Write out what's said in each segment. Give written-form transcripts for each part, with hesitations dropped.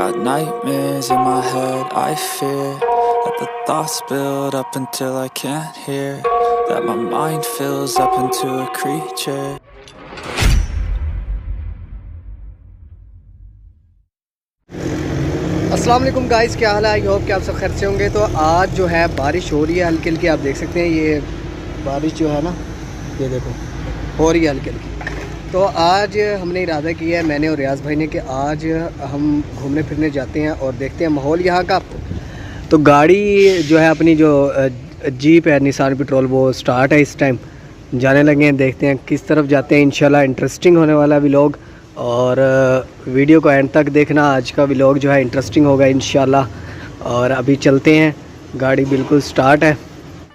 got nightmares in my head, I fear that the thoughts build up until I can't hear, that my mind fills up into a creature. अस्सलाम वालेकुम guys, क्या हाल है? I hope कि आप सब खैर से होंगे। तो आज जो है बारिश हो रही है हल्की हल्की, आप देख सकते हैं ये बारिश जो है ना, ये देखो हो रही है हल्की हल्की। तो आज हमने इरादा किया है, मैंने और रियाज़ भाई ने, कि आज हम घूमने फिरने जाते हैं और देखते हैं माहौल यहाँ का। तो गाड़ी जो है अपनी जो जीप है निसान पेट्रोल, वो स्टार्ट है इस टाइम, जाने लगे हैं। देखते हैं किस तरफ जाते हैं। इंशाल्लाह इंटरेस्टिंग होने वाला व्लॉग, और वीडियो को एंड तक देखना। आज का व्लॉग जो है इंटरेस्टिंग होगा इंशाल्लाह। और अभी चलते हैं, गाड़ी बिल्कुल स्टार्ट है।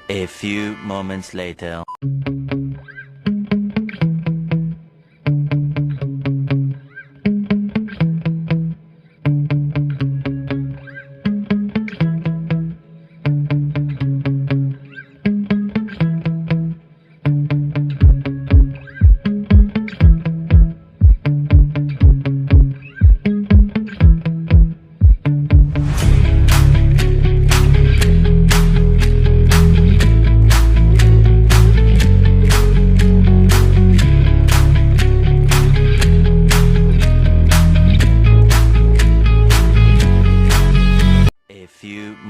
A few moments later.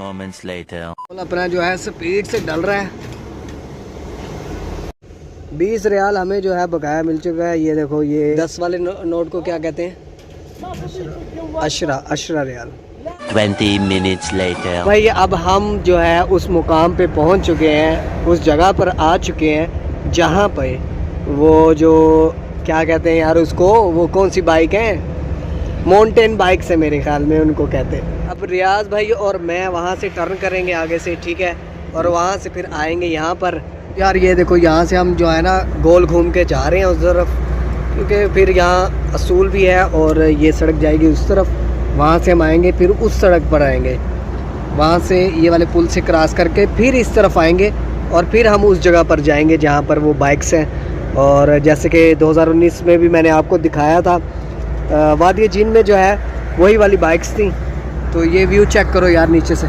Moments later. अपना जो है स्पीड से डल रहा है। 20 रियाल हमें जो है बकाया मिल चुका है। ये देखो, ये 10 वाले नोट को क्या कहते हैं? अशरा रियाल। 20 minutes later. भाई अब हम जो है उस मुकाम पे पहुंच चुके हैं, उस जगह पर आ चुके हैं जहां पे वो जो क्या कहते हैं यार उसको, वो कौन सी बाइक है, माउंटेन बाइक से मेरे ख्याल में उनको कहते हैं। अब रियाज़ भाई और मैं वहाँ से टर्न करेंगे आगे से, ठीक है, और वहाँ से फिर आएंगे यहाँ पर। यार ये देखो, यहाँ से हम जो है ना गोल घूम के जा रहे हैं उस तरफ, क्योंकि फिर यहाँ असूल भी है और ये सड़क जाएगी उस तरफ। वहाँ से हम आएंगे, फिर उस सड़क पर आएंगे, वहाँ से ये वाले पुल से क्रॉस करके फिर इस तरफ आएंगे, और फिर हम उस जगह पर जाएंगे जहाँ पर वो बाइक्स हैं। और जैसे कि 2019 में भी मैंने आपको दिखाया था, वादी जीन में जो है वही वाली बाइक्स थी। तो ये व्यू चेक करो यार नीचे से।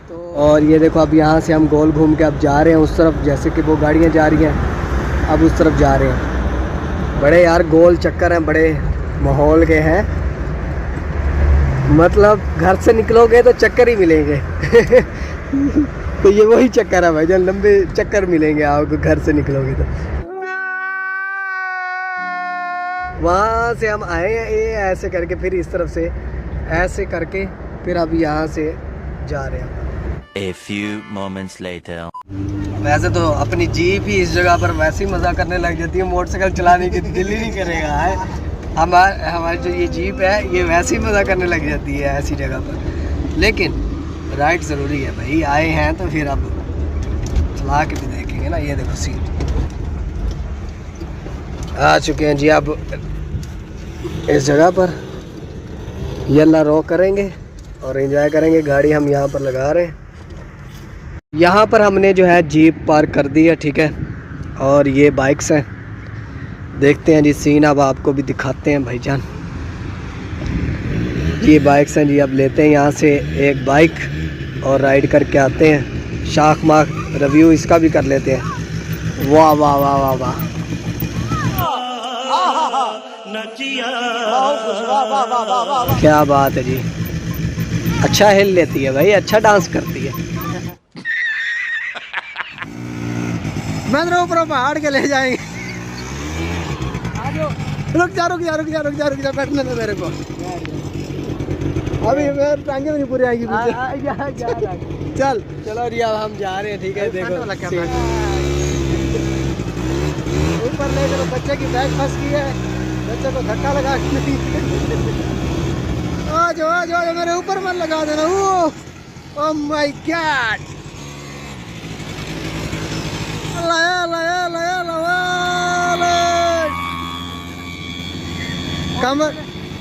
तो और ये देखो, अब यहाँ से हम गोल घूम के अब जा रहे हैं उस तरफ, जैसे कि वो गाड़ियाँ जा रही हैं, अब उस तरफ जा रहे हैं। बड़े यार गोल चक्कर हैं, बड़े माहौल के हैं, मतलब घर से निकलोगे तो चक्कर ही मिलेंगे। तो ये वही चक्कर है भाई, जब लंबे चक्कर मिलेंगे आपको घर से निकलोगे तो। वहाँ से हम आए हैं ये ऐसे करके, फिर इस तरफ से ऐसे करके, फिर अब यहाँ से जा रहे हैं। A few moments later. वैसे तो अपनी जीप ही इस जगह पर वैसे ही मज़ा करने लग जाती है, मोटरसाइकिल चलाने की दिल ही नहीं करेगा है। हमारी जो ये जीप है ये वैसे ही मज़ा करने लग जाती है ऐसी जगह पर। लेकिन राइड ज़रूरी है भाई, आए हैं तो फिर अब चला के भी देखेंगे ना। ये देखो सीन, आ चुके हैं जी अब इस जगह पर। ये अल्लाह रॉक करेंगे और एंजॉय करेंगे। गाड़ी हम यहाँ पर लगा रहे हैं। यहाँ पर हमने जो है जीप पार्क कर दी है, ठीक है, और ये बाइक्स हैं। देखते हैं जी सीन, अब आपको भी दिखाते हैं भाईजान। ये बाइक्स हैं जी, अब लेते हैं यहाँ से एक बाइक और राइड करके आते हैं। शाख माख रिव्यू इसका भी कर लेते हैं। वाह वाह वाह वाह वाह, क्या बात है जी। अच्छा हिल लेती है भाई, अच्छा डांस करती है। मैं ऊपर पहाड़ के ले जाएंगे। रुक जा रुक जा रुक जा रुक जा रुक जा, बैठने दो मेरे को, अभी मेरे टांगे में नहीं पूरी आएगी। चल चलो रिया, हम जा रहे हैं, ठीक है। देखो ऊपर ले चलो, बच्चे की बैग फंस गई है, बच्चे को धक्का लगा के आ जाओ मेरे ऊपर मत लगा देना। ओह माय गॉड, लाया लाया लाया लाया,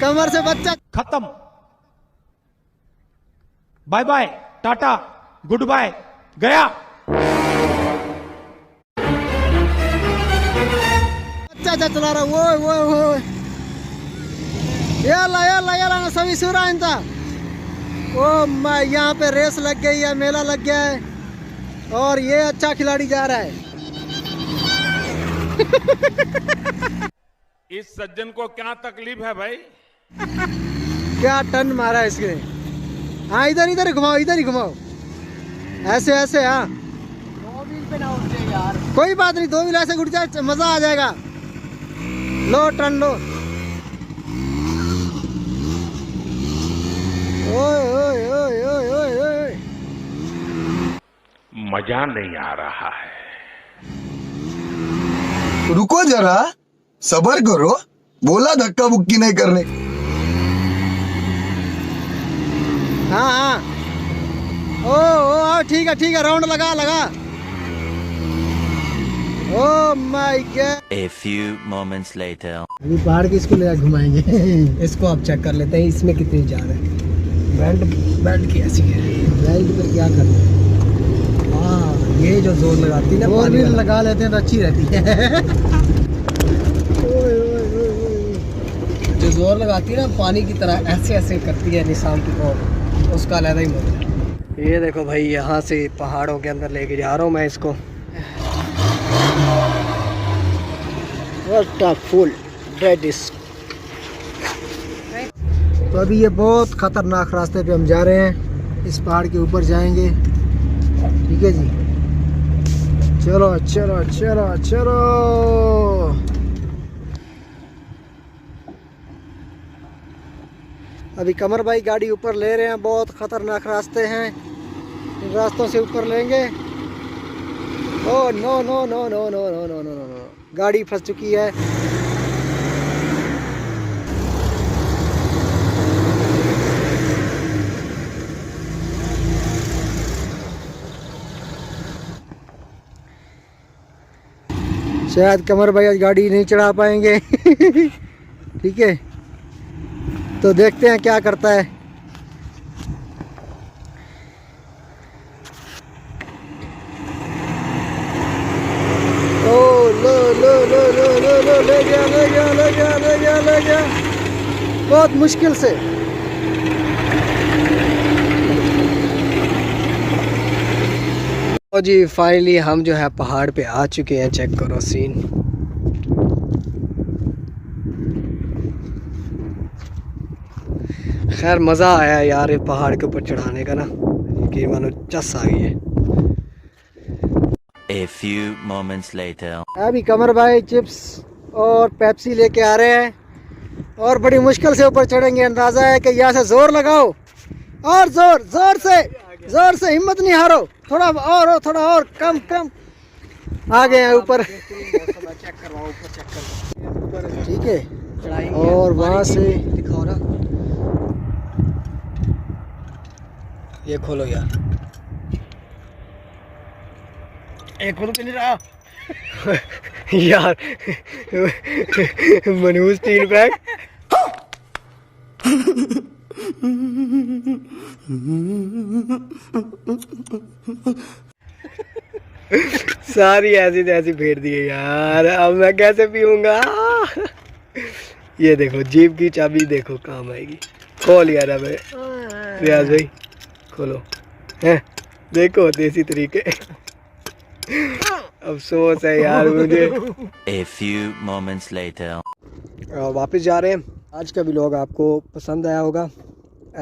कमर से बच्चा खत्म। Bye bye, tata, good bye, गया। क्या चला रहा है, वो याला ना सभी सूरा इनता। ओ मैं, यहाँ पे रेस लग गई है, मेला लग गया है और ये अच्छा खिलाड़ी जा रहा है। इस सज्जन को क्या तकलीफ है भाई? क्या टन मारा है इसने। हाँ इधर घुमाओ, इधर ही घुमाओ, ऐसे ऐसे। हाँ 2 व्हील पे ना उठ जाए यार। कोई बात नहीं, 2 व्हील ऐसे उठ जाए, मजा आ जाएगा। लो टर्न लो। ओए। मजा नहीं आ रहा है। रुको जरा, सबर करो, बोला धक्का बुक्की नहीं करने। हाँ ओ ठीक है, राउंड लगा। Oh my God. A few moments later. अभी पहाड़ की इसको ले घुमाएंगे। इसको आप चेक कर लेते हैं, इसमें कितनी जान है। बेल्ट की ऐसी है, बेल्ट पे क्या करना है। हाँ ये जो जोर लगाती है ना, और भी लगा लेते हैं तो अच्छी रहती है। जो जोर लगाती है ना पानी की तरह, ऐसे ऐसे करती है निशान की ओर, उसका अलग ही मजा है। ये देखो भाई, यहाँ से पहाड़ों के अंदर लेके जा रहा हूँ मैं इसको। What a full dead is। तो अभी ये बहुत खतरनाक रास्ते पे हम जा रहे हैं, इस पहाड़ के ऊपर जाएंगे। ठीक है जी, चलो। अभी कमर भाई गाड़ी ऊपर ले रहे हैं, बहुत खतरनाक रास्ते हैं, इन रास्तों से ऊपर लेंगे। ओह नो, गाड़ी फंस चुकी है। शायद कमर भाई आज गाड़ी नहीं चढ़ा पाएंगे। ठीक है, तो देखते हैं क्या करता है। लो, ले गया बहुत मुश्किल से। और जी फाइनली हम जो है पहाड़ पे आ चुके हैं। चेक करो सीन। खैर मज़ा आया यार ये पहाड़ के ऊपर चढ़ाने का ना, कि मानो चस आ गई है। A few moments later. अभी कमर भाई चिप्स और पेप्सी लेके आ रहे हैं और बड़ी मुश्किल से ऊपर चढ़ेंगे। अंदाज़ा है कि यहाँ से जोर लगाओ और जोर से हिम्मत नहीं हारो। थोड़ा और कम आ गए हैं ऊपर। ठीक है, और वहाँ से दिखाओ ना, ये खोलो यार, एक खोलो तो नहीं रहा। यार मनहूस 3 पैक। सारी ऐसी फेर दी है यार, अब मैं कैसे पीऊंगा। ये देखो जीप की चाबी देखो काम आएगी। खोल यार अब रियाज भाई, खोलो हैं, देखो देसी तरीके। अफसोस है यार मुझे। A few moments later. वापस जा रहे हैं। आज का व्लॉग आपको पसंद आया होगा।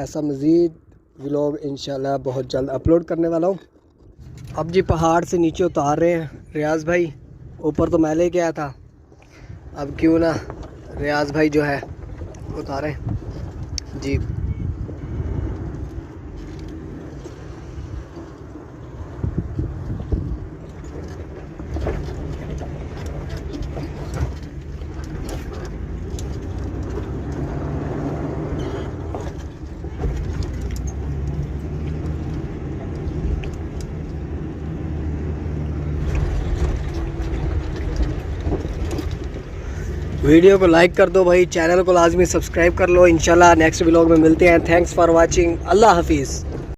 ऐसा मज़ीद व्लॉग इंशाल्लाह बहुत जल्द अपलोड करने वाला हूँ। अब जी पहाड़ से नीचे उतार रहे हैं रियाज भाई। ऊपर तो मैं लेके आया था, अब क्यों ना रियाज भाई जो है उतारें जी। वीडियो को लाइक कर दो भाई, चैनल को लाजमी सब्सक्राइब कर लो। इंशाल्लाह नेक्स्ट व्लॉग में मिलते हैं। Thanks for watching. अल्लाह हाफिज़।